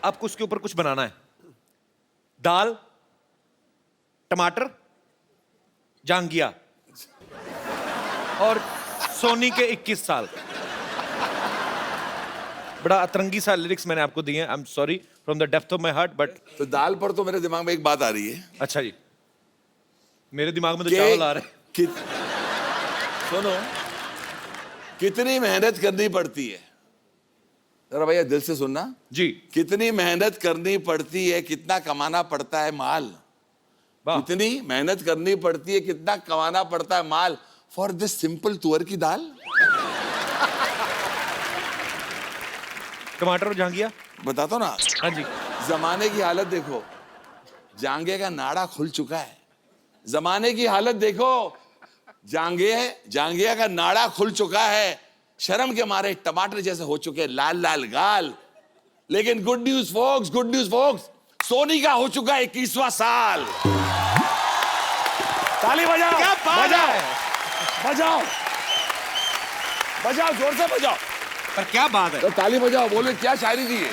आपको उसके ऊपर कुछ बनाना है। दाल, टमाटर, जांगिया और सोनी के 21 साल। बड़ा अतरंगी सा लिरिक्स मैंने आपको दिए हैं। I am sorry from the depth of my heart, but तो दाल पर तो मेरे दिमाग में एक बात आ रही है। अच्छा जी, मेरे दिमाग में तो चावल आ रहे हैं। सुनो, कितनी मेहनत करनी पड़ती है, जरा भैया दिल से सुनना जी। कितनी मेहनत करनी पड़ती है, कितना कमाना पड़ता है माल। कितनी मेहनत करनी पड़ती है, कितना कमाना पड़ता है माल फॉर दिस सिंपल तुअर की दाल। टमाटर और जांगिया बताता हूं ना। हाँ जी। जमाने की हालत देखो, जांघे का नाड़ा खुल चुका है। जमाने की हालत देखो, जांघिया का नाड़ा खुल चुका है। शर्म के मारे टमाटर जैसे हो चुके लाल लाल गाल। लेकिन गुड न्यूज फोक्स, सोनी का हो चुका 21वां साल। ताली बजाओ, क्या बात है? बजाओ बजाओ, जोर से बजाओ। पर क्या बात है? तो ताली बजाओ, बोले क्या शायरी दी है।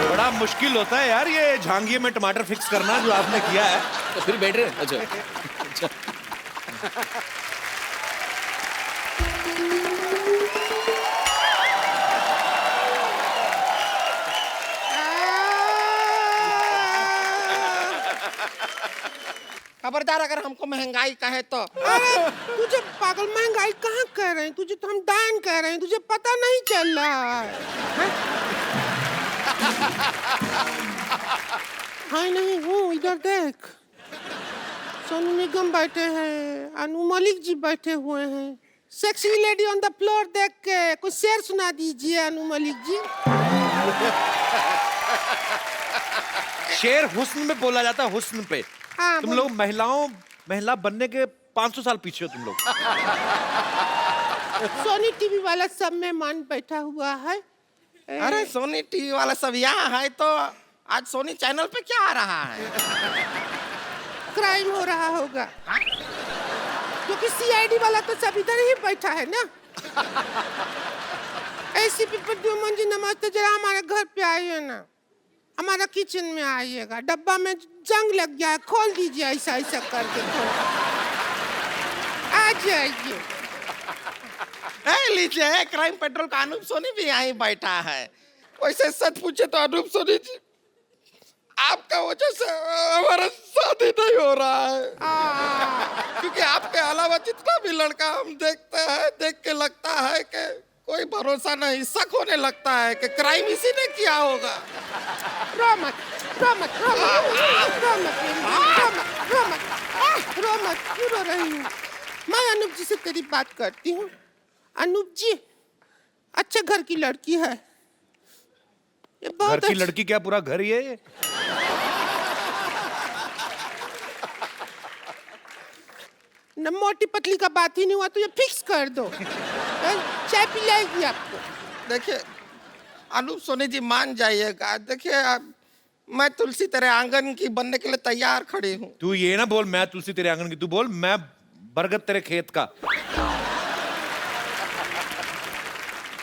बड़ा मुश्किल होता है यार ये झांगिए में टमाटर फिक्स करना जो आपने किया है। तो फिर बैठ रहे। अच्छा। खबरदार अगर हमको महंगाई कहे तो। अरे तुझे पागल महंगाई कहाँ कह रहे हैं, तुझे तो हम डायन कह रहे हैं, तुझे पता नहीं चल रहा है? हाँ नहीं हूँ, इधर देख। सोनू निगम बैठे हैं, अनु मलिक जी बैठे हुए हैं। Sexy lady on the floor देख के कुछ शेर सुना दीजिए अनु मलिक जी। शेर हुस्न में बोला जाता है, हुस्न पे। हाँ, तुम लोग महिला बनने के 500 साल पीछे हो तुम लोग। सोनी टीवी वाला सब में मान बैठा हुआ है। अरे सोनी टीवी वाला सब यहाँ है तो आज सोनी चैनल पे क्या आ रहा है? क्राइम हो रहा होगा क्योंकि सीआईडी वाला तो सब इधर ही बैठा है ना। एसीपी प्रद्युमन जी नमस्ते, जरा हमारे घर पे आइए ना, हमारा किचन में आइएगा। डब्बा में जंग लग गया है, खोल दीजिए ऐसा ऐसा करके आ जाइए। लीजिए क्राइम पेट्रोल का अनूप सोनी भी यहीं बैठा है। वैसे सच पूछे तो अनूप सोनी जी, आपका वजह से हमारा शादी नहीं हो रहा है। क्योंकि आपके अलावा जितना भी लड़का हम देखते हैं, देख के लगता है कि कोई भरोसा नहीं, शक होने लगता है कि क्राइम इसी ने किया होगा। रो मत, क्यों रो रही हूँ? मैं अनूप जी से तेरी बात करती हूँ। अनूप जी अच्छे घर की लड़की है, ये बहुत घर की लड़की क्या पूरा घर ही है ये? न मोटी पतली का बात ही नहीं हुआ तो ये फिक्स कर दो। चाय पिलाएगी आपको। देखिए अनूप सोनी जी मान जाइएगा। देखिए मैं तुलसी तेरे आंगन की बनने के लिए तैयार खड़ी हूँ। तू ये ना बोल मैं तुलसी तेरे आंगन की, तू बोल मैं बरगद तेरे खेत का।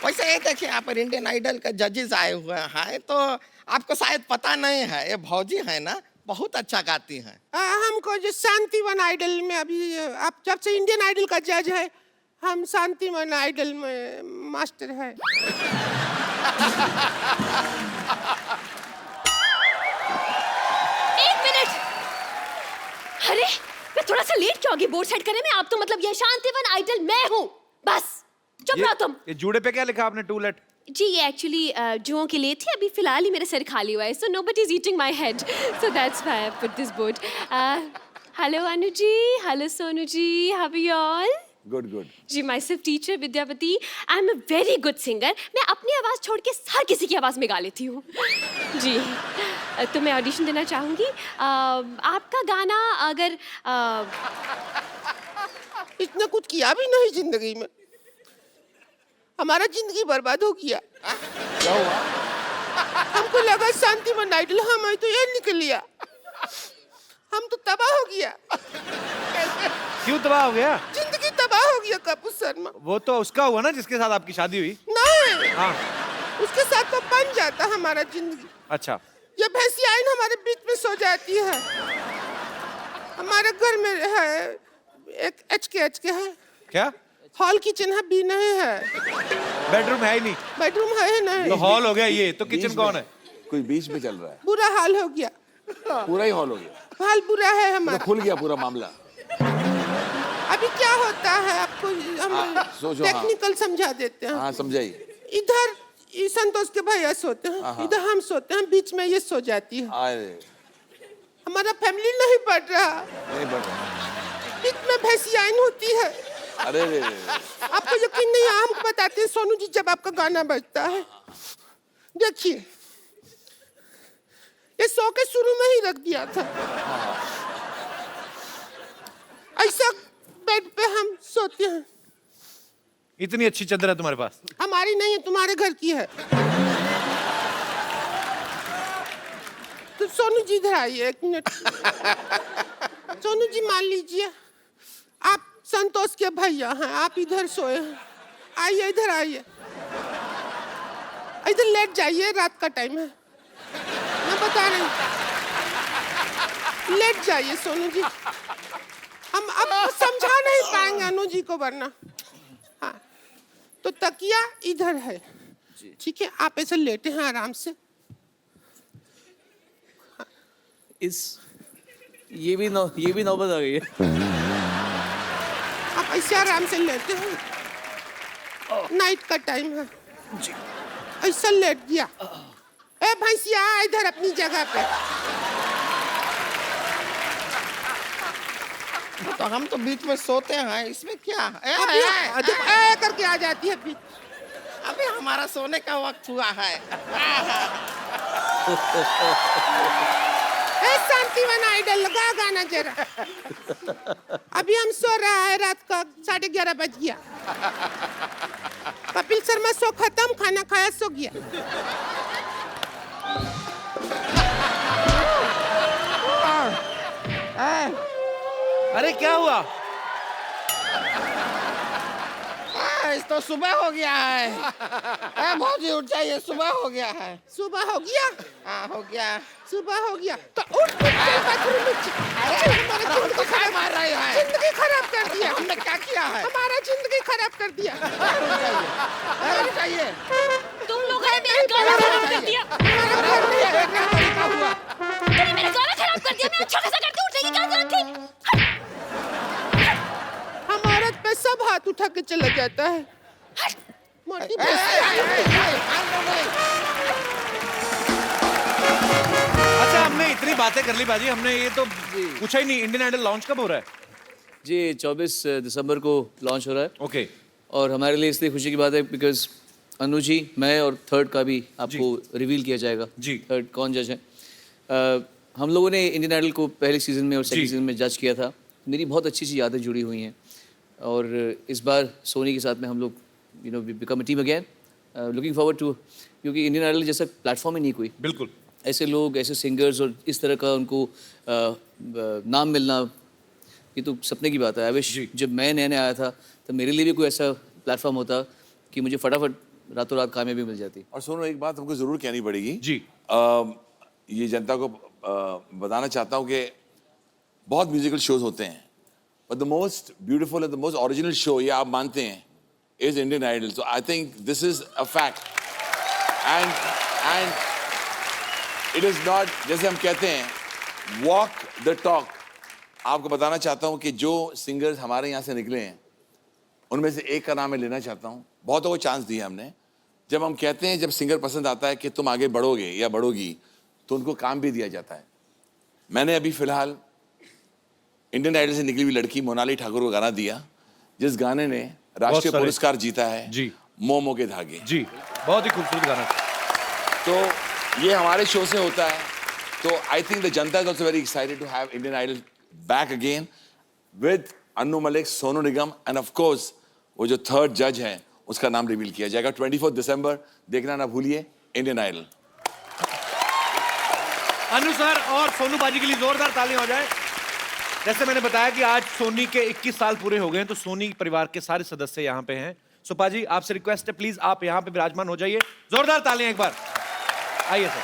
वैसे ये देखिए यहाँ पर इंडियन आइडल का जजेस आए हुए हैं तो आपको शायद पता नहीं है, ये भौजी है ना, बहुत अच्छा गाती हैं। हमको जो शांतिवन आइडल में अभी, आप जब से इंडियन आइडल का जज है, हम शांतिवन आइडल में मास्टर है। एक मिनट, अरे मैं थोड़ा सा लेट क्यों आ गई बोर्ड सेट करने में? आप तो मतलब ये शांतिवन आइडल मैं हूँ, बस चुप रहो तुम। ये जूड़े पे क्या लिखा आपने, टू लेट? जी ये एक्चुअली जुओं के लिए थी, अभी फिलहाल ही मेरा सिर खाली हुआ है, so nobody is eating my head, so that's why I put this board. Hello Anu ji, hello Sonu ji, how are you all? Good good. जी माय सिर्फ teacher Vidyapati, I am a very good singer. मैं अपनी आवाज़ छोड़ के हर किसी की आवाज़ में गा लेती हूँ। जी तो मैं ऑडिशन देना चाहूँगी। आपका गाना अगर इतना कुछ किया भी नहीं जिंदगी में, हमारा जिंदगी बर्बाद हो गया। क्या हुआ? हमको लगा शांतिवन आइडल हम है तो ये निकल लिया, हम तो तबाह हो गया। क्यों तबाह हो गया? जिंदगी तबाह हो गया कपूर शर्मा। वो तो उसका हुआ ना जिसके साथ आपकी शादी हुई। नहीं, हाँ उसके साथ तो बन जाता हमारा जिंदगी। अच्छा, ये भैंसिया आइन हमारे बीच में सो जाती है। हमारे घर में है एक एच के है, क्या हॉल किचन है भी नहीं है, बेडरूम है ही नहीं बेडरूम है ही नहीं, तो हॉल हो गया, ये तो किचन कौन है? कोई बीच में चल रहा है, बुरा हाल हो गया, पूरा ही हॉल हो गया, हाल बुरा है तो हमारा। खुल गया पूरा मामला। अभी क्या होता है आपको हम सोचो, हाँ। टेक्निकल समझा देते हैं। हाँ समझाइए। इधर ये संतोष के भैया सोते हैं, इधर हम सोते हैं, बीच में ये सो जाती है। अरे हमारा फैमिली नहीं बढ़ रहा, नहीं बढ़ रहा। बीच में भैंसियाइन होती है। अरे रे आपको यकीन नहीं है, हमको बताते हैं सोनू जी जब आपका गाना बजता है, देखिए ये सो के शुरू में ही रख दिया था, ऐसा बेड पे हम सोते हैं। इतनी अच्छी चादर है तुम्हारे पास? हमारी नहीं है, तुम्हारे घर की है। तो सोनू जी इधर आइए 1 मिनट। सोनू जी मान लीजिए आप संतोष के भैया हैं, आप इधर सोए हैं, आइए इधर आइए, इधर लेट जाइए, रात का टाइम है, मैं बता रही हूँ, लेट जाइए सोनू जी। हम अब समझा नहीं पाएंगे अनु जी को, वरना हाँ। तो तकिया इधर है, ठीक है, आप ऐसे लेटे हैं आराम से। ये भी नौबत आ गई है। आप ऐसे आराम से लेटे हैं, नाइट का टाइम है, ऐसा लेट दिया। ए भैंसिया इधर अपनी जगह पे। तो हम तो बीच में सोते हैं, इसमें क्या है? ए करके आ जाती है बीच। अभी हमारा सोने का वक्त हुआ है। ए शांतिवन आइडल लगा गाना जरा। अभी हम सो रहा है, रात का 11:30 बज गया। कपिल शर्मा शो खत्म, खाना खाया सो गया। अरे क्या हुआ? तो सुबह हो गया है। भौजी उठ जाइए, सुबह हो गया है। सुबह हो गया? हाँ हो गया। सुबह हो गया तो उठ चल बाथरूम में। हमारा जिंदगी खराब मार रही है। जिंदगी खराब कर दिया। हमने क्या किया है? हमारा जिंदगी खराब कर दिया। रुक जाइए। तुम लोग हैं, मेरा गाना खराब कर दिया। क्या हुआ? तूने मेरा गाना खराब कर दिया। मैं अच्छा खासा करके उठने की क्या जरूरत थी? हम औरत पे सब हाथ उठा के चला जाता है। मोटी अच्छा, हमने इतनी बातें कर ली बाजी, हमने ये तो पूछा ही नहीं, इंडियन आइडल लॉन्च कब हो रहा है? जी 24 दिसंबर को लॉन्च हो रहा है। ओके। और हमारे लिए इसलिए खुशी की बात है बिकॉज अनु जी, मैं और थर्ड का भी आपको रिवील किया जाएगा। जी। थर्ड कौन जज है? हम लोगों ने इंडियन आइडल को पहले सीजन में और सेकंड सीजन में जज किया था। मेरी बहुत अच्छी सी यादें जुड़ी हुई हैं और इस बार सोनी के साथ में हम लोग we become a team again. Looking forward to, क्योंकि इंडियन आइडल जैसा प्लेटफॉर्म ही नहीं कोई। बिल्कुल। ऐसे लोग, ऐसे सिंगर्स और इस तरह का उनको नाम मिलना, ये तो सपने की बात है। आई विश जब मैं नया नया आया था तो मेरे लिए भी कोई ऐसा प्लेटफॉर्म होता कि मुझे फटाफट रातों रात कामयाबी मिल जाती। और सोनू, एक बात हमको जरूर कहनी पड़ेगी जी। ये जनता को बताना चाहता हूँ कि बहुत म्यूजिकल शोज होते हैं, but the most beautiful and the most original show, ये आप मानते हैं, is Indian Idol. So I think this is a fact and it is not, जैसे हम कहते हैं, वॉक द टॉक। आपको बताना चाहता हूँ कि जो सिंगर्स हमारे यहाँ से निकले हैं उनमें से एक का नाम मैं लेना चाहता हूँ। बहुतों को चांस दिया हमने। जब हम कहते हैं, जब सिंगर पसंद आता है कि तुम आगे बढ़ोगे या बढ़ोगी, तो उनको काम भी दिया जाता है। मैंने अभी फिलहाल इंडियन आइडल से निकली हुई लड़की मोनाली ठाकुर को गाना दिया, जिस गाने ने राष्ट्रीय पुरस्कार जीता है। जी। मोमो के धागे। जी, बहुत ही खूबसूरत गाना। तो ये हमारे शो से होता है। तो आई थिंक द जनता is also very excited to have Indian Idol back again with Anu Malik, Sonu Nigam and of course वो जो थर्ड जज है उसका नाम रिवील किया जाएगा 24 दिसंबर। देखना ना भूलिए इंडियन आइडल। अनु सर और सोनू बाजी के लिए जोरदार तालियां हो जाए। जैसे मैंने बताया कि आज सोनी के 21 साल पूरे हो गए हैं, तो सोनी परिवार के सारे सदस्य यहाँ पे हैं। सो पाजी आपसे रिक्वेस्ट है, प्लीज आप यहाँ पे विराजमान हो जाइए। जोरदार तालियां एक बार। आइए सर।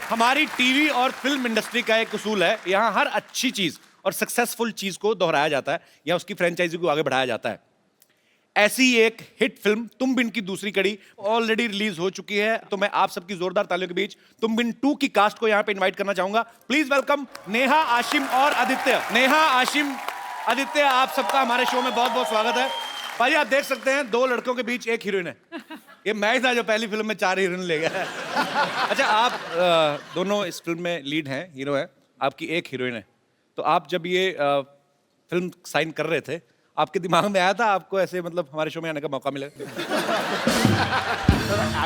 हमारी टीवी और फिल्म इंडस्ट्री का एक उसूल है, यहाँ हर अच्छी चीज और सक्सेसफुल चीज को दोहराया जाता है या उसकी फ्रेंचाइजी को आगे बढ़ाया जाता है। ऐसी एक हिट फिल्म तुम बिन की दूसरी कड़ी ऑलरेडी रिलीज हो चुकी है, तो मैं आप सबकी जोरदार तालियों के बीच तुम बिन 2 की कास्ट को यहाँ पे इनवाइट करना चाहूंगा। प्लीज वेलकम नेहा, आशिम और आदित्य। नेहा, आशिम, आदित्य, आप सबका हमारे शो में बहुत बहुत स्वागत है। भाई आप देख सकते हैं 2 लड़कों के बीच एक हीरोइन है। ये मैं ही था जो पहली फिल्म में 4 हीरोइन ले गया। अच्छा, आप दोनों इस फिल्म में लीड हैं, हीरो हैं, आपकी एक हीरोइन है। तो आप जब ये फिल्म साइन कर रहे थे, आपके दिमाग में आया था आपको ऐसे मतलब हमारे शो में आने का मौका मिले?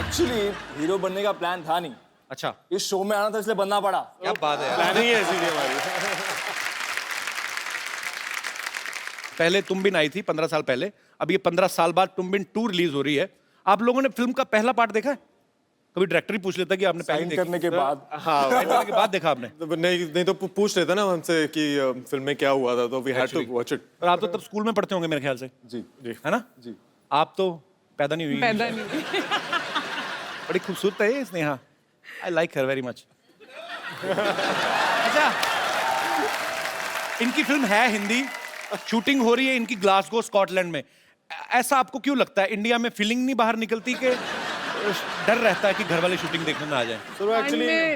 एक्चुअली हीरो बनने का प्लान था नहीं। अच्छा, इस शो में आना था इसलिए बनना पड़ा। क्या बात है यार। प्लानिंग ही ऐसी थी हमारी। पहले तुम बिन आई थी 15 साल पहले, अब ये 15 साल बाद तुम बिन 2 रिलीज हो रही है। आप लोगों ने फिल्म का पहला पार्ट देखा है? कभी डायरेक्टर ही पूछ लेता कि आपने पहले साइन करने के बाद। हाँ, साइन करने के बाद देखा आपने? नहीं तो पूछ लेता ना हमसे कि फिल्म में क्या हुआ था, तो we had to watch it. और आप तो तब स्कूल में पढ़ते होंगे मेरे ख्याल से, जी जी है ना? जी। आप तो पैदा नहीं हुई। पैदा नहीं। बड़ी खूबसूरत है ये Sneha, I like her very much. अच्छा, इनकी फिल्म है हिंदी, शूटिंग हो रही है इनकी ग्लासगो स्कॉटलैंड में। ऐसा आपको क्यों लगता है, इंडिया में फीलिंग नहीं बाहर निकलती कि डर रहता है कि घर वाले शूटिंग देखने ना आ जाए?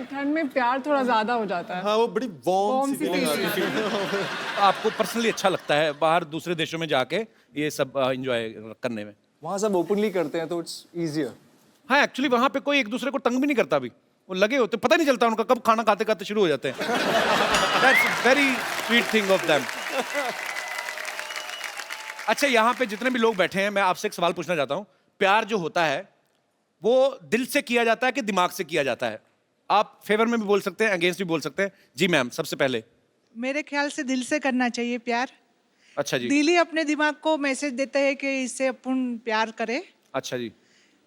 ठंड में प्यार थोड़ा ज्यादा हो जाता है। हाँ, वो बड़ी वार्म सी सी फीलिंग feeling आती है। आपको पर्सनली अच्छा लगता है बाहर दूसरे देशों में जाके ये सब एंजॉय करने में? वहाँ सब ओपनली करते हैं तो इट्स इजियर। हाँ, एक्चुअली वहां पे कोई एक दूसरे को तंग भी नहीं करता। अभी वो लगे होते, पता नहीं चलता उनका कब खाना खाते खाते शुरू हो जाते हैं। That's very sweet thing of them. अच्छा, यहाँ पे जितने भी लोग बैठे हैं, मैं आपसे एक सवाल पूछना चाहता हूँ। प्यार जो होता है वो दिल से किया जाता है कि दिमाग से किया जाता है? आप फेवर में भी बोल सकते हैं, अगेंस्ट भी बोल सकते हैं। जी मैम, सबसे पहले। मेरे ख्याल से दिल से करना चाहिए प्यार। अच्छा जी। दिल ही अपने दिमाग को मैसेज देता है कि इससे अपन प्यार करें। अच्छा जी।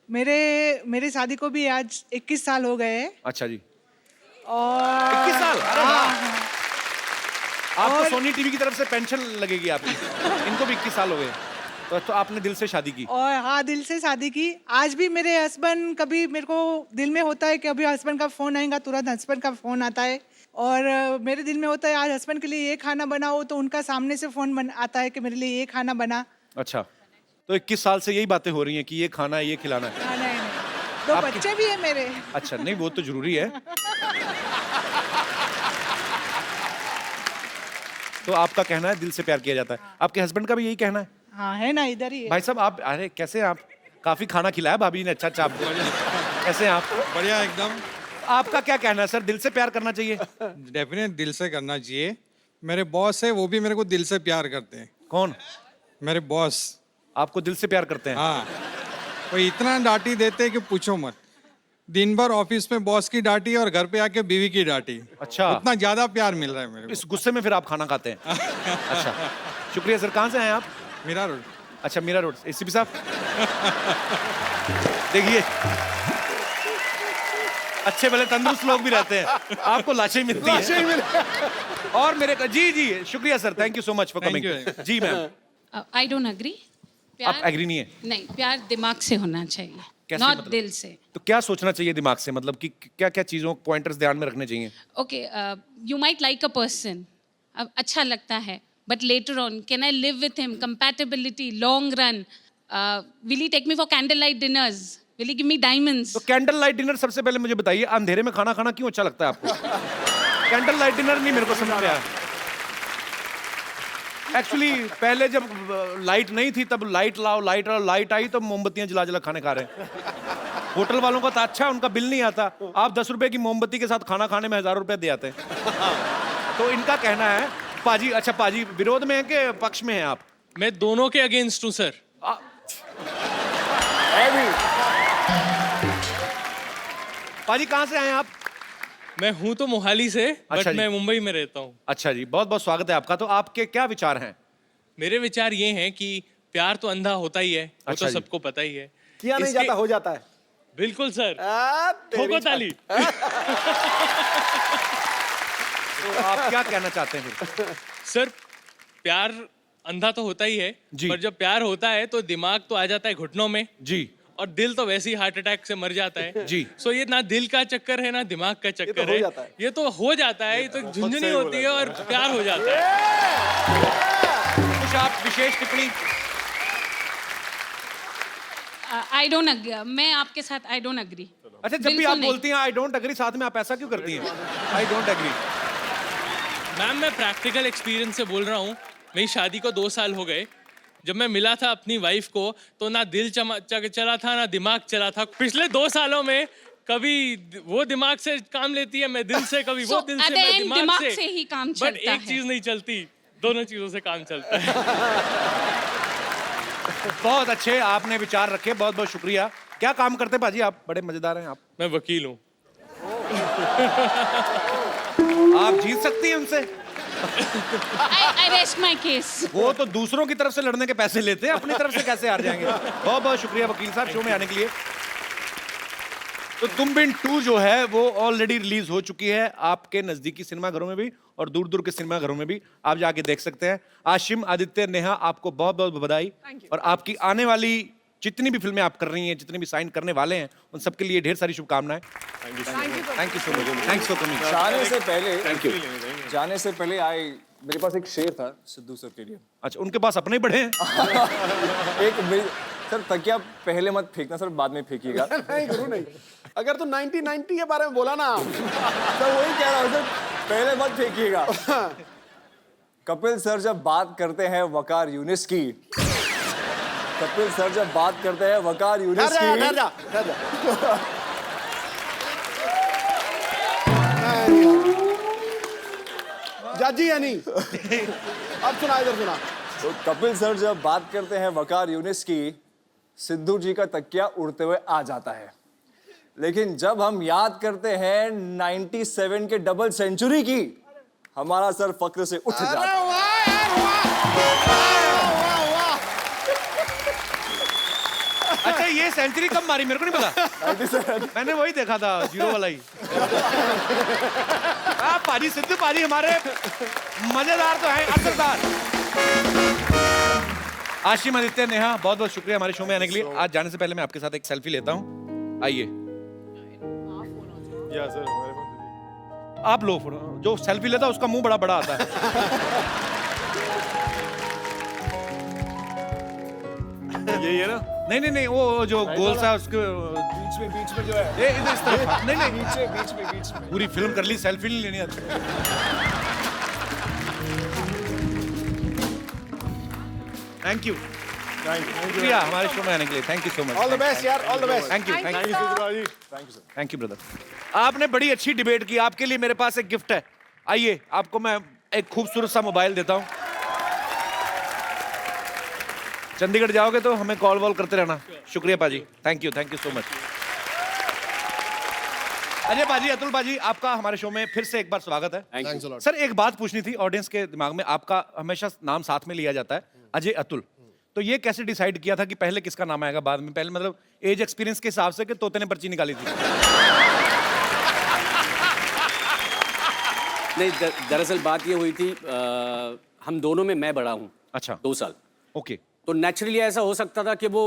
मेरे शादी को भी आज 21 साल हो गए हैं। अच्छा जी। और 21 साल? अरे हाँ, वाह। हाँ। आपको और- सोनी टीवी की तरफ से पेंशन लगेगी आपकी। इनको भी 21 साल हो गए, तो आपने दिल से शादी की? और हाँ, दिल से शादी की। आज भी मेरे हस्बैंड, कभी मेरे को दिल में होता है कि अभी हस्बैंड का फोन आएगा, तुरंत हस्बैंड का फोन आता है। और मेरे दिल में होता है आज हस्बैंड के लिए ये खाना बनाओ, तो उनका सामने से फोन आता है कि मेरे लिए ये खाना बना। अच्छा, तो 21 साल से यही बातें हो रही हैं कि ये खाना है, ये खिलाना है? हाँ, नहीं, 2 बच्चे भी है मेरे। अच्छा, नहीं वो तो जरूरी है। तो आपका कहना है दिल से प्यार किया जाता है, आपके हस्बैंड का भी यही कहना है? हाँ, है ना, इधर ही है। भाई साहब आप, अरे कैसे आप, काफी खाना खिलाया भाभी ने, अच्छा आपको। कैसे हैं आप? बढ़िया एकदम। आपका क्या कहना है सर, दिल से प्यार करना चाहिए? डेफिनेट दिल से करना चाहिए। मेरे बॉस है, वो भी मेरे को दिल से प्यार करते हैं। कौन? मेरे बॉस आपको दिल से प्यार करते हैं? हाँ, वो इतना डांटी देते हैं कि पूछो मत। दिन भर ऑफिस में बॉस की डांटी और घर पे आके बीवी की डांटी। अच्छा, उतना ज्यादा प्यार मिल रहा है मेरे इस गुस्से में फिर आप खाना खाते हैं? अच्छा, शुक्रिया सर। कहाँ से हैं आप? को। मीरा रोड। अच्छा, मीरा रोड। एसीपी साहब देखिए, अच्छे भले तंदुरुस्त लोग भी रहते हैं, आपको लाशें मिलती हैं। और मेरे जी जी शुक्रिया sir, thank you so much for coming. जी मैम। I don't agree. आप एग्री नहीं है? नहीं, प्यार दिमाग से होना चाहिए, कैसे नॉट मतलब? दिल से। तो क्या सोचना चाहिए दिमाग से, मतलब कि क्या क्या चीजों पॉइंटर्स ध्यान में रखने चाहिए? Okay, you might like a person, अब अच्छा लगता है, but later on can I live with him, compatibility, long run, will he take me for candle light dinners, will he give me diamonds? तो candle light dinner, सबसे पहले मुझे बताइए, अंधेरे में खाना खाना क्यों अच्छा लगता है आपको? कैंडल लाइट डिनर नहीं मेरे को समझ में आया। एक्चुअली पहले जब लाइट नहीं थी तब लाइट लाओ, लाइट आई तो मोमबत्तियां जला जला खाने खा रहे हैं। होटल वालों का तो अच्छा, उनका बिल नहीं आता। आप 10 रुपए की मोमबत्ती के साथ खाना खाने में 1000 रुपए दे आते हैं। तो इनका कहना है पाजी, अच्छा पाजी विरोध में है कि पक्ष में है आप? मैं दोनों के अगेंस्ट हूँ सर। पाजी कहाँ से आए आप? मैं हूँ तो मोहाली से, अच्छा बट जी। मैं मुंबई में रहता हूँ। अच्छा जी, बहुत बहुत स्वागत है आपका। तो आपके क्या विचार हैं? मेरे विचार ये हैं कि प्यार तो अंधा होता ही है, वो अच्छा तो जी। सबको पता ही है। किया नहीं जाता, हो जाता है। बिल्कुल सर, तेरी ठोको ताली। तो आप क्या कहना चाहते हैं फिर? सर, प्यार अंधा तो होता ही है, जी। पर जब प्यार होता है तो दिमाग तो आ जाता है घुटनों में जी और दिल तो वैसे ही हार्ट अटैक से मर जाता है। जी। सो ये ना दिल का चक्कर है ना दिमाग का चक्कर है, ये तो हो जाता है, ये तो झुंझुनी होती है और प्यार हो जाता है। कुछ आप विशेष टिप्पणी? आई डोंट अग्री, मैं आपके साथ आई डोंट अग्री। अच्छा, जब भी आप बोलती हैं आई डोंट एग्री, साथ में आप ऐसा क्यों करती हैं? I don't agree. मैम मैं प्रैक्टिकल एक्सपीरियंस से बोल रहा हूँ, मेरी शादी को 2 साल हो गए। जब मैं मिला था अपनी वाइफ को तो ना दिल चला था ना दिमाग चला था। पिछले 2 सालों में कभी वो दिमाग से काम लेती है, मैं दिल से, कभी वो दिल से, मैं दिमाग से ही काम बट चलता एक है। चीज नहीं चलती, दोनों चीजों से काम चलता है। बहुत अच्छे आपने विचार रखे, बहुत बहुत शुक्रिया। क्या काम करते भाजी आप? बड़े मजेदार हैं आप। मैं वकील हूँ। आप जीत सकती हैं उनसे। I rest my case. वो तो दूसरों की तरफ से लड़ने के पैसे लेते हैं, अपनी तरफ से कैसे हार जाएंगे? बहुत बहुत शुक्रिया वकील साहब शो में आने के लिए। तो तुम बिन 2 जो है वो ऑलरेडी रिलीज हो चुकी है आपके नजदीकी सिनेमाघरों में भी और दूर दूर के सिनेमाघरों में भी, आप जाके देख सकते हैं। आशिम, आदित्य, नेहा, आपको बहुत बहुत बधाई। और आपकी आने वाली जितनी भी फिल्में आप कर रही हैं, जितनी भी साइन करने वाले हैं, उन सबके लिए ढेर सारी शुभकामनाएं। Thank you so much. Thanks for coming. जाने से पहले मेरे पास एक शेर था सिद्धू सर के लिए। अच्छा, उनके पास अपने ही बड़े हैं। सर तकिया पहले मत फेंकना सर, बाद में फेंकिएगा। नहीं गुरु नहीं, अगर तो 1990 के बारे में बोला ना सर वही कह रहा हूँ सर, पहले मत फेंकिएगा। कपिल सर जब बात करते हैं वकार यूनिस की, कपिल सर जब बात करते हैं वकार यूनिस की, ठहर जा। जाजी या नहीं? अब सुना, इधर सुना। तो कपिल सर जब बात करते हैं वकार यूनिस की, सिद्धू जी का तकिया उड़ते हुए आ जाता है। लेकिन जब हम याद करते हैं 97 के डबल सेंचुरी की, हमारा सर फक्र से उठ जाता है। अच्छा, ये सेंचुरी कब मारी मेरे को नहीं पता। मैंने वही देखा था, 0 वाला ही। पाजी, सिद्धू पाजी हमारे मजेदार तो हैं, असरदार। आशिम, आदित्य, नेहा, बहुत बहुत शुक्रिया हमारे शो में आने के लिए। आज जाने से पहले मैं आपके साथ एक सेल्फी लेता हूँ, आइए। आप लो फोटो। जो सेल्फी लेता है उसका मुंह बड़ा बड़ा आता है। यही है ना? नहीं, वो जो गोल सा उसके बीच में जो है ये इधर इस तरफ। नहीं, बीच में पूरी फिल्म कर ली, सेल्फी नहीं लेनी आती। थैंक यू, शुक्रिया हमारे शो में आने के लिए। Thank you so much. All the best यार, all the best. Thank you thank you brother. आपने बड़ी अच्छी डिबेट की। आपके लिए मेरे पास एक गिफ्ट है। आइए, आपको मैं एक खूबसूरत सा मोबाइल देता हूँ। चंडीगढ़ जाओगे तो हमें कॉल वॉल करते रहना। शुक्रिया पाजी, thank you so much. Ajay पाजी, अतुल पाजी, आपका हमारे शो में फिर से एक बार स्वागत है। सर, एक बात पूछनी थी ऑडियंस के दिमाग में। आपका हमेशा नाम साथ में लिया जाता है, अजय अतुल। तो ये कैसे डिसाइड किया था कि पहले किसका नाम आएगा, बाद में? पहले मतलब एज एक्सपीरियंस के हिसाब से कि तोते ने पर्ची निकाली थी? नहीं, दरअसल बात ये हुई थी, हम दोनों में मैं बड़ा हूँ। अच्छा। 2 साल। ओके। तो नेचुरली ऐसा हो सकता था कि वो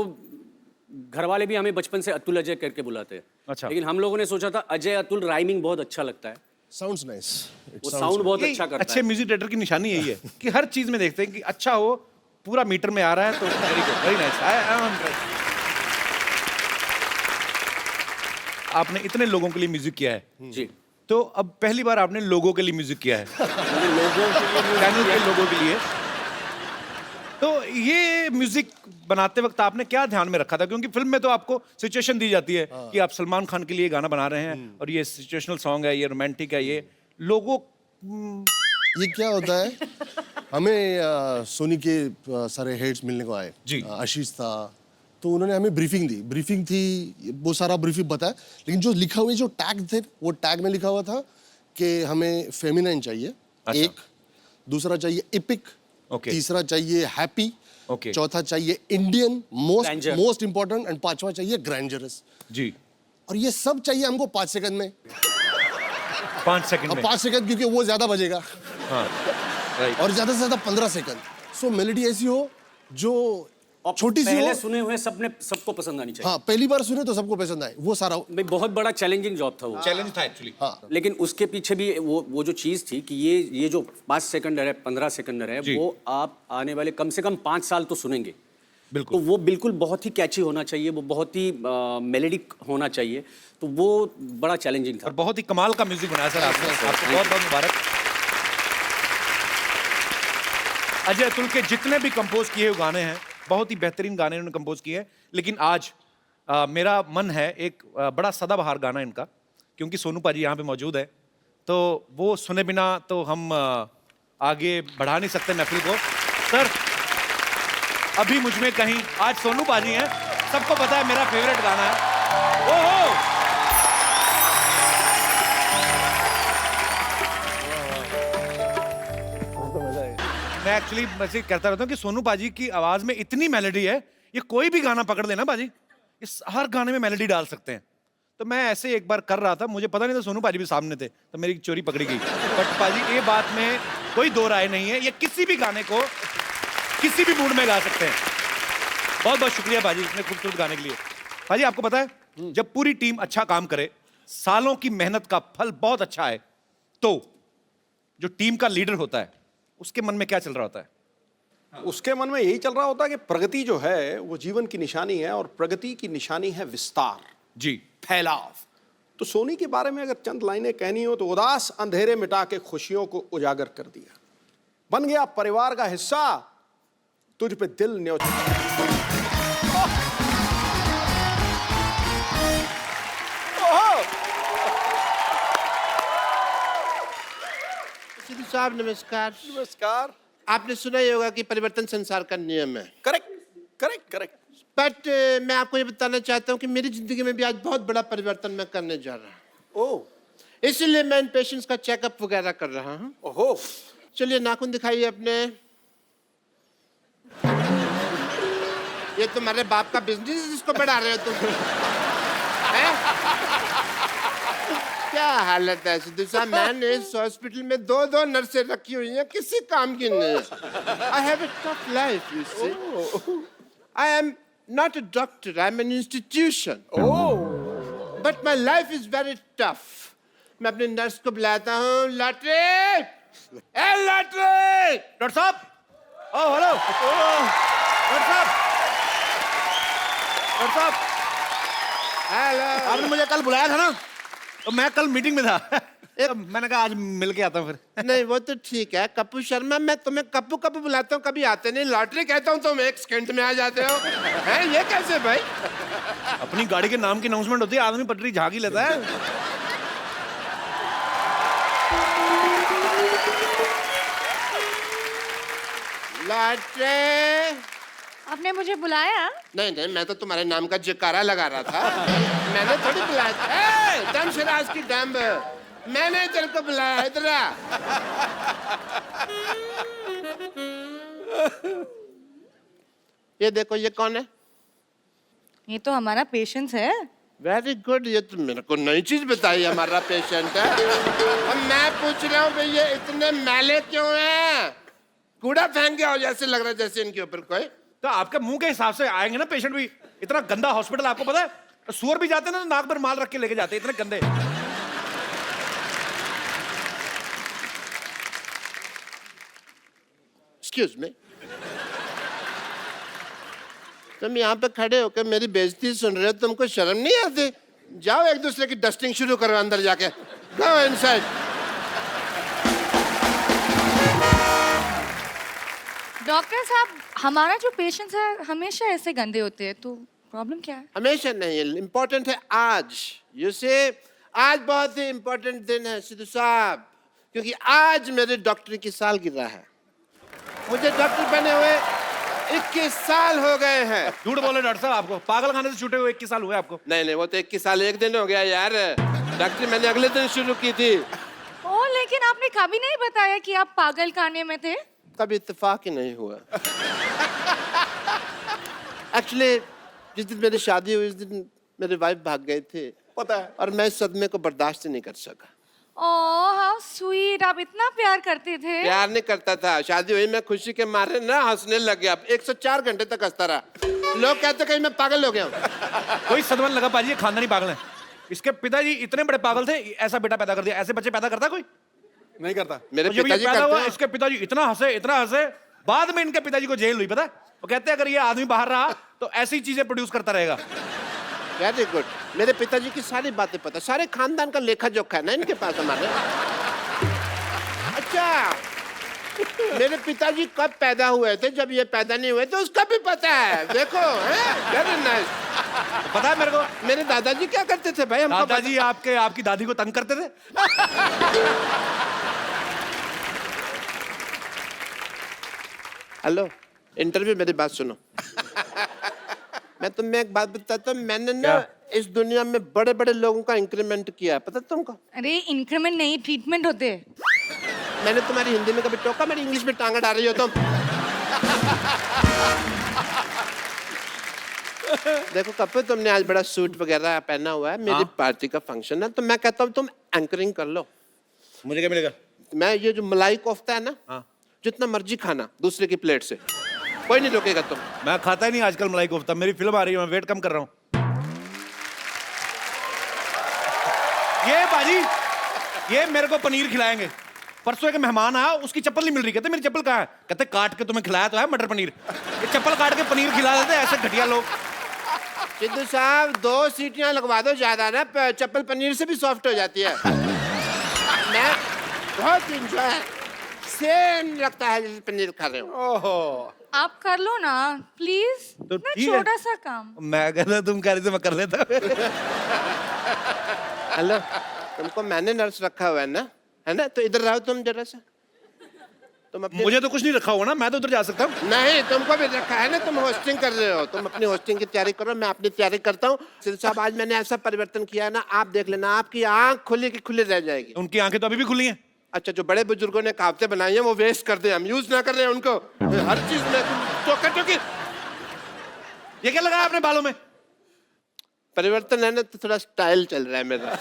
घर वाले भी हमें बचपन से अतुल अजय करके बुलाते हैं। अच्छा। लेकिन हम लोगों ने सोचा था अजय अतुल राइमिंग बहुत अच्छा लगता है। Sounds nice. वो साउंड बहुत अच्छा करता अच्छे म्यूजिक डायरेक्टर की निशानी यही है कि हर चीज में देखते हैं कि अच्छा हो, पूरा मीटर में आ रहा है तो very good, very nice. I am impressed. आपने इतने लोगों के लिए म्यूजिक किया है जी, तो अब पहली बार आपने लोगों के लिए म्यूजिक किया है। चैनल के लोगों के लिए। तो ये म्यूजिक बनाते वक्त आपने क्या ध्यान में रखा था? क्योंकि फिल्म में तो आपको सिचुएशन दी जाती है कि आप सलमान खान के लिए गाना बना रहे हैं और ये सिचुएशनल सॉन्ग है, ये रोमांटिक है, ये लोगों ये क्या होता है, हमें सोनी के सारे हेड्स मिलने को आए जी। आशीष था, तो उन्होंने हमें ब्रीफिंग दी। ब्रीफिंग थी, वो सारा ब्रीफिंग बताया, लेकिन जो लिखा हुआ, जो टैग थे, वो टैग में लिखा हुआ था कि हमें फेमिनाइन चाहिए। अच्छा। एक, दूसरा चाहिए एपिक, तीसरा चाहिए हैप्पी, चौथा चाहिए इंडियन, मोस्ट इंपॉर्टेंट, एंड पांचवा चाहिए ग्रैंडरस। जी। और ये सब चाहिए हमको 5 सेकंड में। 5 सेकंड में? 5 सेकंड, क्योंकि वो ज्यादा बजेगा। हाँ, राइट। और ज्यादा से ज्यादा 15 सेकंड। सो मेलोडी ऐसी हो जो और छोटी सी पहले हो। सुने हुए सबको पसंद आनी चाहिए। हाँ, पहली बार सुने तो सबको पसंद आए, वो सारा। भाई बहुत बड़ा चैलेंजिंग जॉब था वो। चैलेंज था एक्चुअली। हाँ, लेकिन उसके पीछे भी वो जो चीज़ थी कि ये जो 5 सेकंड है 15 सेकंड है जी। वो आप आने वाले कम से कम 5 साल तो सुनेंगे। बिल्कुल। तो वो बिल्कुल बहुत ही कैची होना चाहिए, वो बहुत ही मेलोडिक होना चाहिए, तो वो बड़ा चैलेंजिंग था। और बहुत ही कमाल का म्यूजिक बनाया सर आपने, आपको बहुत बहुत मुबारक। अजय अतुल के जितने भी कंपोज किए हुए गाने हैं, बहुत ही बेहतरीन गाने उन्होंने कंपोज किए हैं, लेकिन आज मेरा मन है एक बड़ा सदाबहार गाना इनका, क्योंकि सोनू पाजी यहाँ पे मौजूद है, तो वो सुने बिना तो हम आगे बढ़ा नहीं सकते महफिल को। सर अभी मुझ में कहीं, आज सोनू पाजी हैं, सबको पता है मेरा फेवरेट गाना है। ओहो, मैं एक्चुअली वैसे कहता रहता हूँ कि सोनू पाजी की आवाज में इतनी मेलोडी है, ये कोई भी गाना पकड़ लेना पाजी, इस हर गाने में मेलोडी डाल सकते हैं। तो मैं ऐसे एक बार कर रहा था, मुझे पता नहीं था सोनू पाजी भी सामने थे, तो मेरी चोरी पकड़ी गई। बट पाजी ये बात में कोई दो राय नहीं है, ये किसी भी गाने को किसी भी मूड में गा सकते हैं। बहुत बहुत शुक्रिया पाजी इतने खूबसूरत गाने के लिए। पाजी आपको पता है जब पूरी टीम अच्छा काम करे, सालों की मेहनत का फल बहुत अच्छा है, तो जो टीम का लीडर होता है उसके मन में क्या चल रहा होता है? उसके मन में यही चल रहा होता है कि प्रगति जो है वो जीवन की निशानी है, और प्रगति की निशानी है विस्तार जी, फैलाव। तो सोनी के बारे में अगर चंद लाइनें कहनी हो तो उदास अंधेरे मिटा के खुशियों को उजागर कर दिया, बन गया परिवार का हिस्सा, तुझ पे दिल न्योछा। सिद्धू साहब नमस्कार। नमस्कार। आपने सुना ही होगा कि परिवर्तन संसार का नियम है। Correct correct correct. बट मैं आपको ये बताना चाहता हूँ कि मेरी जिंदगी में भी आज बहुत बड़ा परिवर्तन मैं करने जा रहा हूँ। ओह, इसीलिए मैं इन पेशेंट्स का चेकअप वगैरह कर रहा हूँ। ओहो, चलिए नाखून दिखाइए अपने। ये तुम्हारे बाप का बिजनेस है जिसको बढ़ा रहे हो तुम? हैं? क्या हालत है सिद्धू साहब, मैंने इस हॉस्पिटल में 2 नर्सें रखी हुई हैं, किसी काम की नहीं। I have a tough life, you see. I am not a doctor, I am an institution. But my life is very tough. मैं अपने नर्स को बुलाता हूँ, लॉटरी, ए लॉटरी, डॉक्टर साहब, ओ हेलो, डॉक्टर साहब, डॉक्टर साहब, हेलो। आपने मुझे कल बुलाया था ना, तो मैं कल मीटिंग में था। तो मैंने कहा आज मिल के आता हूँ फिर। नहीं वो तो ठीक है कप्पू शर्मा, मैं तुम्हें कप्पू कप्पू बुलाता हूँ, कभी आते नहीं। लॉटरी कहता हूँ तुम 1 सेकंड में आ जाते हो। हैं ये कैसे भाई? अपनी गाड़ी के नाम की अनाउंसमेंट होती है, आदमी पटरी झांकी लेता है। लॉटरी, आपने मुझे बुलाया? नहीं नहीं, मैं तो तुम्हारे नाम का जयकारा लगा रहा था, मैंने थोड़ी बुलाया था। दम शराज की डैम, मैंने तेरे को बुलाया, इधर आ। ये देखो, ये कौन है? ये तो हमारा पेशेंट है। वेरी गुड, ये तो मेरे को नई चीज बताई, हमारा पेशेंट है। और मैं पूछ रहा हूँ भाई ये इतने मैले क्यों हैं? कूड़ा फेंक गया हो जैसे लग रहा है, जैसे इनके ऊपर कोई। तो आपके मुंह के हिसाब से आएंगे ना पेशेंट भी। इतना गंदा हॉस्पिटल आपको पता है, सुअर भी जाते हैं ना, नाक पर माल रख के लेके जाते हैं, इतने गंदे। एक्सक्यूज मी, तुम यहाँ पे खड़े होकर मेरी बेइज्जती सुन रहे हो, तुमको शर्म नहीं आती? जाओ एक दूसरे की डस्टिंग शुरू करो अंदर जाके। Go inside. डॉक्टर साहब, हमारा जो पेशेंट्स है हमेशा ऐसे गंदे होते हैं, तो प्रॉब्लम क्या है? हमेशा नहीं है, इम्पोर्टेंट है आज। यू से आज बहुत ही इम्पोर्टेंट दिन है सिद्धू साहब, क्योंकि आज मेरे डॉक्टरी की सालगिरह है। मुझे डॉक्टर बने हुए 21 साल हो गए हैं। झूठ बोले डॉक्टर साहब, आपको पागल खाने से छूटे हुए 21 साल हुए आपको? नहीं नहीं, वो तो 21 साल 1 दिन हो गया यार। डॉक्टरी मैंने अगले दिन शुरू की थी। ओ, लेकिन आपने कभी नहीं बताया कि आप पागल खाने में थे। कभी इत्तेफाक ही नहीं हुआ। एक्चुअली जिस दिन मेरी शादी हुई उस दिन मेरे वाइफ भाग गए थे, पता है, और मैं इस सदमे को बर्दाश्त नहीं कर सका। ओह हाउ स्वीट, आप इतना प्यार करते थे। प्यार नहीं करता था, शादी हुई मैं खुशी के मारे ना हंसने लग गया। 104 घंटे तक हंसता रहा। लोग कहते कहीं मैं पागल हो गया हूँ। कोई सदमा लगा पाजी, ये खानदानी पागल है। इसके पिताजी इतने बड़े पागल थे, ऐसा बेटा पैदा कर दिया। ऐसे बच्चे पैदा करता कोई नहीं करता। मेरे तो जब ये पिताजी पैदा करते हुआ, हैं। इसके पिताजी इतना हंसे, बाद में इनके पिताजी को जेल हुई, पता है? वो कहते हैं अगर ये आदमी बाहर रहा तो ऐसी चीजें प्रोड्यूस करता रहेगा। Very good. मेरे पिताजी की सारी बातें पता, सारे खानदान का लेखा जोखा है ना इनके पास हमारे। अच्छा, मेरे पिताजी कब पैदा हुए थे, जब ये पैदा नहीं हुए थे उसका भी पता है। देखो, वेरी नाइस। पता है मेरे को मेरे दादाजी क्या करते थे भाई? हमको दादाजी आपकी दादी को तंग करते थे। हेलो, इंटरव्यू, मेरी बात सुनो। मैं तुम्हें एक बात बताता हूँ, मैंने ना इस दुनिया में बड़े बड़े लोगों का इंक्रीमेंट किया है, पता तुमको? अरे इंक्रीमेंट नहीं, ट्रीटमेंट होते हैं। मैंने तुम्हारी हिंदी में कभी टोका, मेरी इंग्लिश में टांगा डाल रही हो तुम। देखो कपिल, तुमने आज बड़ा सूट वगैरह पहना हुआ है, मेरी पार्टी का फंक्शन है, तो मैं कहता हूँ तुम एंकरिंग कर लो। मुझे क्या मिलेगा? मैं ये जो मलाई कोफ्ता है ना, जितना मर्जी खाना दूसरे की प्लेट से, कोई नहीं रोकेगा तुम। मैं खाता ही नहीं आजकल मलाई कोफ्ता, मेरी फिल्म आ रही है, मैं वेट कम कर रहा हूँ। ये बाजी, ये मेरे को पनीर खिलाएंगे। परसों एक मेहमान आया, उसकी चप्पल नहीं मिल रही, कहते मेरी चप्पल कहाँ है? कहते काट के तुम्हें खिलाया तो है मटर पनीर। ये चप्पल काट के पनीर खिला देते ऐसे घटिया लोग। सिद्धू साहब, 2 सीटियां लगवा दो ज्यादा ना, चप्पल पनीर से भी सॉफ्ट हो जाती है। मैं बहुत इंजॉय, सेम लगता है जैसे पनीर खा रहे हो। ओहो, आप कर लो ना प्लीज, तो इतना ठीक है। छोटा सा काम। मैं कहता तुम कह रही थी मैं कर लेता। हेलो, तुमको मैंने नर्स रखा हुआ है ना, तो इधर रहो तुम जरा सा। तुम अपने मुझे तो कुछ नहीं रखा हुआ ना, मैं तो उधर जा सकता हूँ। नहीं, तुमको भी रखा है ना, तुम होस्टिंग कर रहे हो। तुम अपनी होस्टिंग की तैयारी करो, मैं अपनी तैयारी करता हूँ। सिद्धू साहब, आज मैंने ऐसा परिवर्तन किया है ना, आप देख लेना, आपकी आंख खुली की खुली रह जाएगी। उनकी आंखें तो अभी भी खुली हैं। अच्छा, जो बड़े बुजुर्गों ने कहावतें बनाई हैं वो वेस्ट कर दे, हम यूज ना कर रहे हैं उनको। हर चीज में टोकी। ये क्या लगाया आपने बालों में? परिवर्तन है ना, तो थोड़ा स्टाइल चल रहा है मेरा।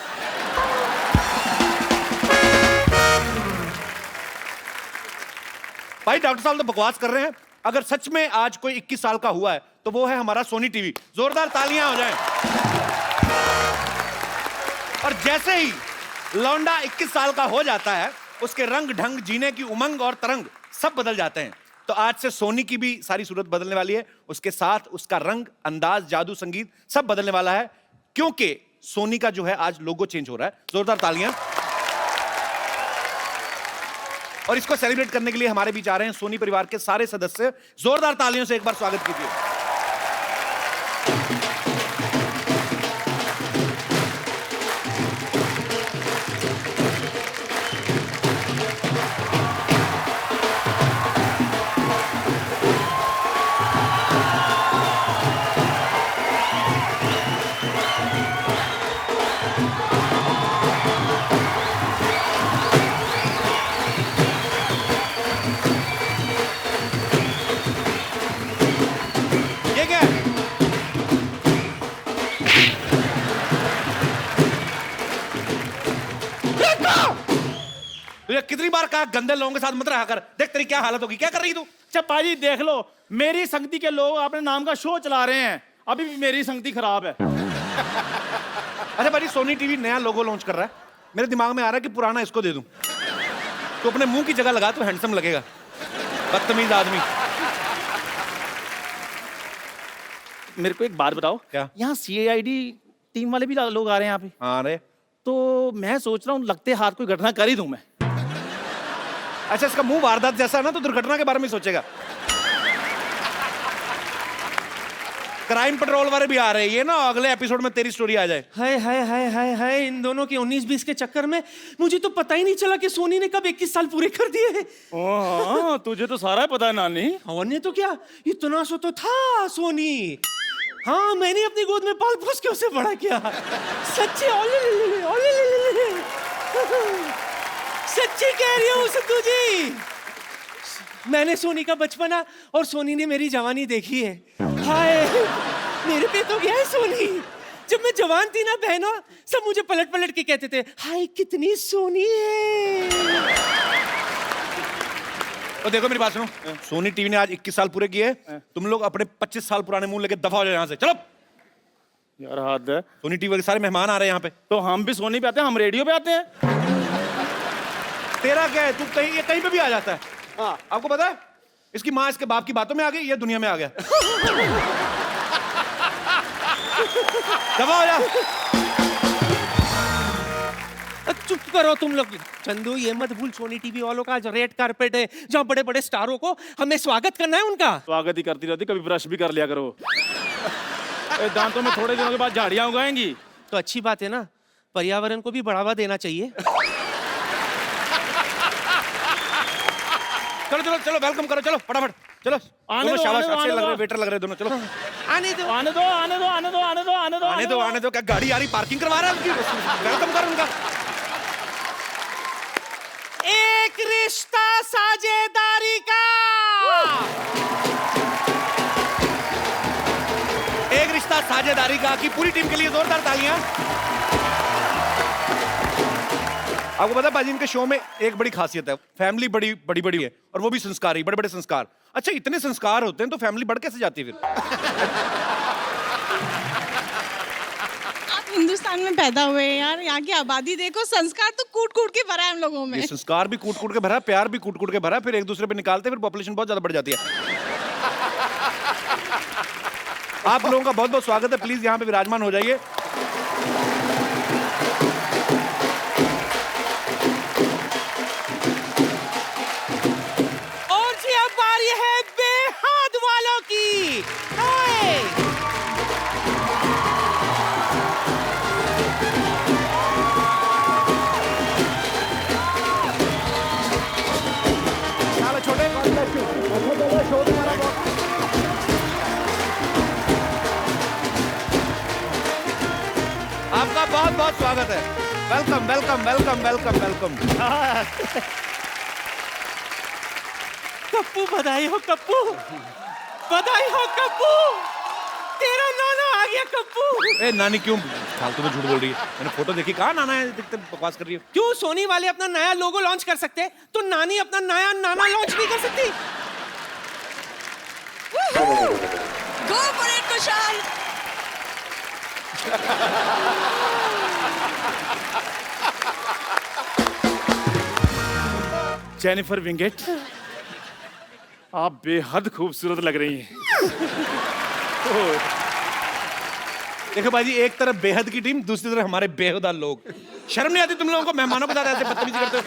भाई डॉक्टर साहब तो बकवास कर रहे हैं। अगर सच में आज कोई 21 साल का हुआ है तो वो है हमारा सोनी टीवी। जोरदार तालियां हो जाएं। और जैसे ही लौंडा 21 साल का हो जाता है, उसके रंग ढंग, जीने की उमंग और तरंग सब बदल जाते हैं। तो आज से सोनी की भी सारी सूरत बदलने वाली है, उसके साथ उसका रंग, अंदाज, जादू, संगीत सब बदलने वाला है, क्योंकि सोनी का जो है आज लोगो चेंज हो रहा है। जोरदार तालियां। और इसको सेलिब्रेट करने के लिए हमारे बीच आ रहे हैं सोनी परिवार के सारे सदस्य। जोरदार तालियों से एक बार स्वागत कीजिए। ये क्या है? तुझे कितनी बार कहा गंदे लोगों के साथ मत रहा कर। देख तेरी क्या हालत होगी। क्या कर रही तू? चप्पा जी देख लो, मेरी संगति के लोग अपने नाम का शो चला रहे हैं, अभी भी मेरी संगति खराब है। अच्छा भाई, सोनी टीवी नया लोगो लॉन्च कर रहा है। मेरे दिमाग में आ रहा है कि पुराना इसको दे दूं, तो अपने मुंह की जगह लगा तो हैंडसम लगेगा। बदतमीज आदमी। मेरे को एक बात बताओ, क्या? यहाँ CID टीम वाले भी लोग आ रहे हैं यहाँ पे। हाँ रे। तो मैं सोच रहा हूँ लगते हाथ कोई घटना कर ही दूं मैं। अच्छा, इसका मुंह वारदात जैसा है ना, तो दुर्घटना के बारे में सोचेगा। क्राइम पेट्रोल वाले भी आ रहे हैं, ये ना अगले एपिसोड में तेरी स्टोरी आ जाए। हाय हाय हाय हाय हाय, इन दोनों के 19-20 के चक्कर में मुझे तो पता ही नहीं चला कि सोनी ने कब 21 साल पूरे कर दिए। हाँ, तुझे तो सारा पता है नानी। और नहीं तो क्या, इतना सो तो था सोनी। हाँ, मैंने अपनी गोद में पाल पोस के उसे बड़ा किया। सच्ची सच्ची कह रही हूँ सिद्धू जी। मैंने सोनी का बचपना और सोनी ने मेरी जवानी देखी है। हाय, मेरे पे तो गया है सोनी। जब मैं जवान थी ना बहनों, सब मुझे पलट पलट के कहते थे, हाय कितनी सोनी है। तो देखो मेरी बात सुनो, सोनी टीवी ने आज 21 साल पूरे किए, तुम लोग अपने 25 साल पुराने मुंह लेके दफा हो जाओ यहाँ से, चलो। यार हद है। सोनी टीवी के सारे मेहमान आ रहे हैं यहाँ पे। तो हम भी सोनी पे आते हैं, हम रेडियो पे आते हैं। तेरा क्या है, तू कहीं पे भी आ जाता है। हाँ, आपको पता है इसकी माँ इसके बाप की बातों में आ गई, ये दुनिया में आ गया। दफा हो जा। चुप करो तुम लोग। चंदू ये मत भूल, सोनी टीवी वालों का आज रेड कारपेट है, जहाँ बड़े बड़े स्टारों को हमें स्वागत करना है उनका। स्वागत ही करती रहती, कभी ब्रश भी कर लिया करो। दांतों में थोड़े दिनों के बाद झाड़ियां उगाएंगी। तो अच्छी बात है ना, पर्यावरण को भी बढ़ावा देना चाहिए। चलो चलो चलो, वेलकम करो, चलो फटाफट चलो। आने दो, शाबाश, आने दो, अच्छे आने लग रहे दो। वेटर लग रहे दोनों, चलो। आने दो आने दो आने दो आने दो आने दो आने दो आने दो आने दो। क्या गाड़ी आ रही, पार्किंग करवा रहा है उनकी, वेलकम करो उनका। एक रिश्ता साझेदारी का, एक रिश्ता साझेदारी का की पूरी टीम के लिए जोरदार तालियां। आपको पता है बाजी, इनके शो में एक बड़ी खासियत है, फैमिली बड़ी बड़ी बड़ी है और वो भी संस्कारी, बड़े बड़े संस्कार। अच्छा, इतने संस्कार होते हैं तो फैमिली बढ़ कैसे जाती है फिर? आप हिंदुस्तान में पैदा हुए हैं यार, यहाँ की आबादी देखो, संस्कार तो कूट कूट के भरा है हम लोगों में। ये संस्कार भी कूट कूट के भरा है, प्यार भी कूट कूट के भरा है, फिर एक दूसरे पे निकालते फिर पॉपुलेशन बहुत ज्यादा बढ़ जाती है। आप लोगों का बहुत बहुत स्वागत है, प्लीज यहाँ पे विराजमान हो जाइए। और जी अब बारी है बेहद वालों की। हाय। चलो छोटे, आपका बहुत बहुत स्वागत है। Welcome welcome welcome welcome welcome. Kappu बधाई हो कप्पू, बधाई हो कप्पू, तेरा नाना आ गया कप्पू। ए नानी क्यों फालतू में झूठ बोल रही है? मैंने फोटो देखी, कहाँ नाना है, दिखते बकवास कर रही है। क्यों सोनी वाले अपना नया लोगो लॉन्च कर सकते, तो नानी अपना नया नाना लॉन्च नहीं कर सकती? Go for it Kushal. Jennifer Wingate, आप बेहद खूबसूरत लग रही हैं। देखो बाजी, एक तरफ बेहद की टीम, दूसरी तरफ हमारे बेहुदा लोग। शर्म नहीं आती तुम लोगों को मेहमानों के साथ ऐसे बदतमीजी करते हो?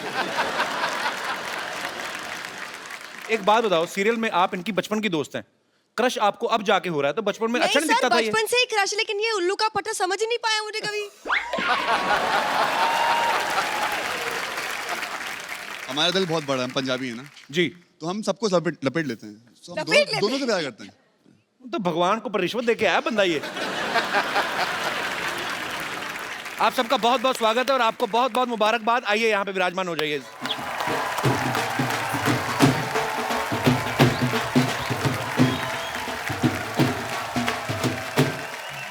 एक बात बताओ, सीरियल में आप इनकी बचपन की दोस्त हैं, क्रश आपको अब जाके हो रहा है, तो बचपन में अच्छा नहीं दिखता था ये? बचपन से ही क्रश, लेकिन ये उल्लू का पट्टा समझ ही नहीं पाया मुझे कभी। हमारा दिल बहुत बड़ा है, हम पंजाबी है ना जी, तो हम सबको लपेट लेते हैं, तो हम दोनों से प्यार करते हैं। तो भगवान को रिश्वत दे के आया बंदा ये। आप सबका बहुत बहुत स्वागत है और आपको बहुत बहुत मुबारकबाद। आइए यहाँ पे विराजमान हो जाइए।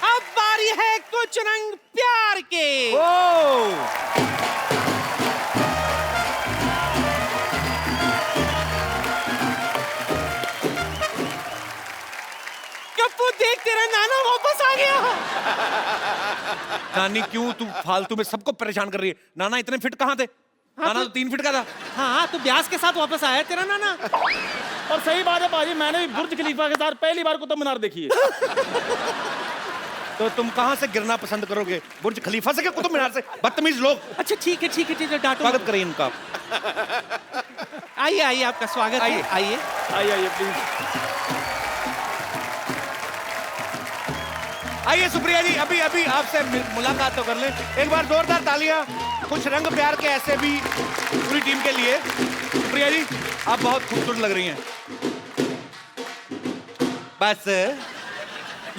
अब बारी है कुछ रंग प्यार के। कप्पू देख, तेरा नाना वापस आ गया। नानी क्यों तू फालतू में सबको परेशान कर रही है? नाना इतने फिट कहाँ थे? नाना तो 3 फीट का था। हाँ, तो ब्यास के साथ वापस आया तेरा नाना। और सही बात है बाजी, मैंने भी बुर्ज खलीफा के साथ पहली बार कुतुब मीनार देखी है। तो तुम कहाँ से गिरना पसंद करोगे, बुर्ज खलीफा से क्या कुतुब मीनार से? बदतमीज लोग। अच्छा ठीक है ठीक है ठीक है, डांटो। स्वागत करिए इनका। आइए आइए, आपका स्वागत है। आइए आइए प्लीज आइए। सुप्रिया जी, अभी अभी आपसे मुलाकात तो कर लें। एक बार जोरदार तालियां कुछ रंग प्यार के ऐसे भी पूरी टीम के लिए। सुप्रिया जी, आप बहुत खूबसूरत लग रही हैं। बस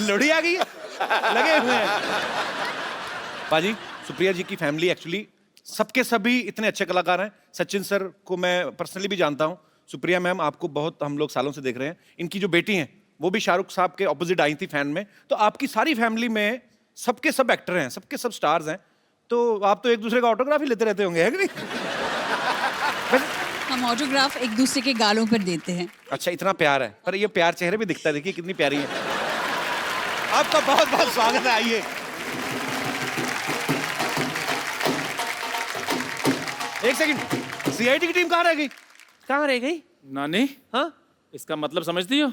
लोड़ी आ गई है, लगे हुए हैं। बाजी, सुप्रिया जी की फैमिली एक्चुअली सबके सभी इतने अच्छे कलाकार हैं। सचिन सर को मैं पर्सनली भी जानता हूँ। सुप्रिया मैम, आपको बहुत हम लोग सालों से देख रहे हैं। इनकी जो बेटी हैं वो भी शाहरुख साहब के ऑपोजिट आई थी फैन में। तो आपकी सारी फैमिली में सबके सब एक्टर हैं, सबके सब स्टार्स हैं, तो आप तो एक दूसरे का ऑटोग्राफ ही लेते रहते होंगे, है कि नहीं? हम ऑटोग्राफ एक दूसरे के गालों पर देते हैं। अच्छा, इतना प्यार है, पर ये प्यार चेहरे पे दिखता है, देखिए कितनी प्यारी है। आपका बहुत बहुत स्वागत है, आइए। एक सेकंड, सीआईडी की टीम कहाँ रह गई? कहाँ रह गई? नानी, हाँ, इसका मतलब समझती हो?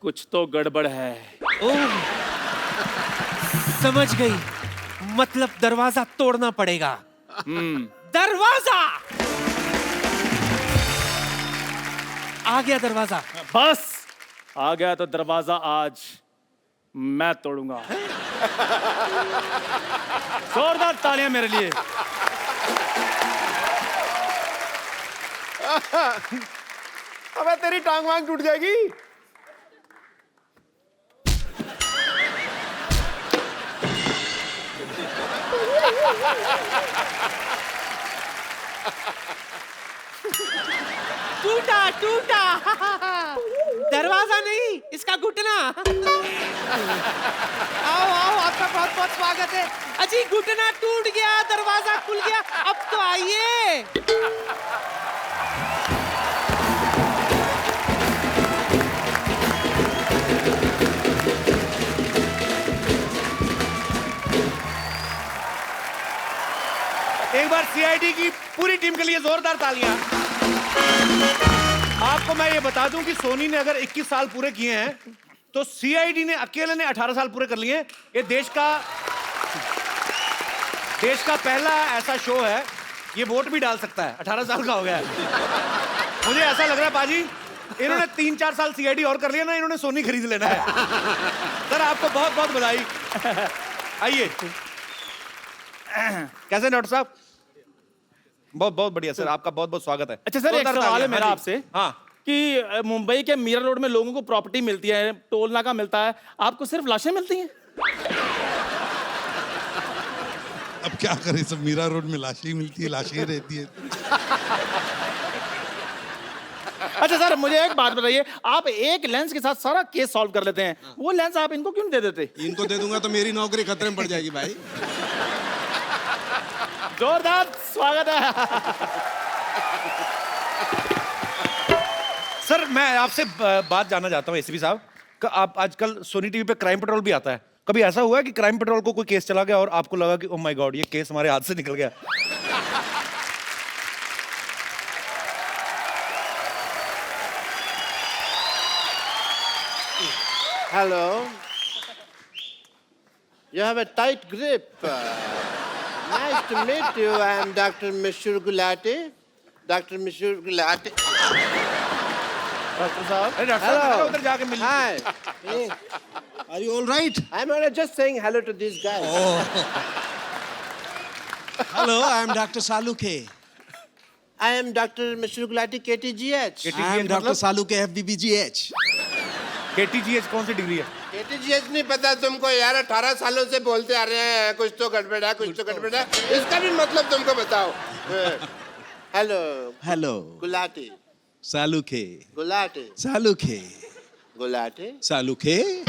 कुछ तो गड़बड़ है। ओह, समझ गई, मतलब दरवाजा तोड़ना पड़ेगा। दरवाजा आ गया, दरवाजा बस आ गया तो दरवाजा आज मैं तोड़ूंगा। जोरदार तालियां मेरे लिए। अबे तेरी टांग वांग टूट जाएगी। टूटा टूटा, दरवाजा नहीं, इसका घुटना। आओ आओ, आपका बहुत बहुत स्वागत है। अजी घुटना टूट गया, दरवाजा खुल गया, अब तो आइए। एक बार सीआईडी की पूरी टीम के लिए जोरदार तालियां। आपको मैं ये बता दूं कि सोनी ने अगर 21 साल पूरे किए हैं तो सीआईडी ने अकेले ने 18 साल पूरे कर लिए हैं। ये देश का पहला ऐसा शो है, ये वोट भी डाल सकता है, 18 साल का हो गया है। मुझे ऐसा लग रहा है पाजी, इन्होंने 3-4 साल सीआईडी और कर लिया ना, इन्होंने सोनी खरीद लेना है। सर आपको बहुत बहुत बधाई। आइए, कैसे डॉक्टर साहब? बहुत बहुत बढ़िया सर, आपका बहुत बहुत स्वागत है। अच्छा सर, एक सवाल है मेरा आपसे। हाँ, कि मुंबई के मीरा रोड में लोगों को प्रॉपर्टी मिलती है, टोल नाका मिलता है, आपको सिर्फ लाशें मिलती हैं? अब क्या करें, सब मीरा रोड में लाशें ही मिलती है, लाशें ही रहती है। अच्छा सर, मुझे एक बात बताइए, आप एक लेंस के साथ सारा केस सॉल्व कर लेते हैं, वो लेंस आप इनको क्यों नहीं दे देते? इनको दे दूंगा तो मेरी नौकरी खतरे में पड़ जाएगी भाई। जोरदार स्वागत है। सर मैं आपसे बात जानना चाहता हूँ एसीपी साहब, आप आजकल सोनी टीवी पे क्राइम पेट्रोल भी आता है, कभी ऐसा हुआ है कि क्राइम पेट्रोल को कोई केस चला गया और आपको लगा कि ओह माय गॉड, ये केस हमारे हाथ से निकल गया? Hello. You have a tight grip. Nice to meet you. I am Dr. Mishur Gulati. Dr. Mishur Gulati. Doctor साहब, Hello. उधर जाके मिल। Hi. Are you all right? I'm just saying hello to these guys. Hello, I am Dr. Saluke. I am Dr. Mishur Gulati, KTGH. I am Dr. Saluke, FBBGH. KTGH कौन सी degree है? KTGH नहीं पता तुमको यार, 18 सालों से बोलते आ रहे हैं कुछ तो गड़बड़ है, कुछ तो गड़बड़ है, इसका भी मतलब तुमको बताओ। Hello. Hello. Gulati. Saluke. Gulati. Saluke. Gulati. Saluke.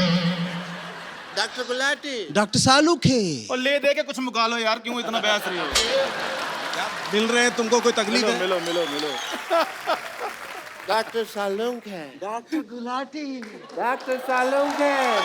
Doctor Gulati. Dr. Saluke. और ले दे के कुछ मुका लो यार, क्यों इतना बहस रही हो? मिल रहे हैं तुमको, कोई तकलीफ है? मिलो मिलो मिलो। डॉक्टर सालुंग है। डॉक्टर गुलाटी। डॉक्टर सालुंग है।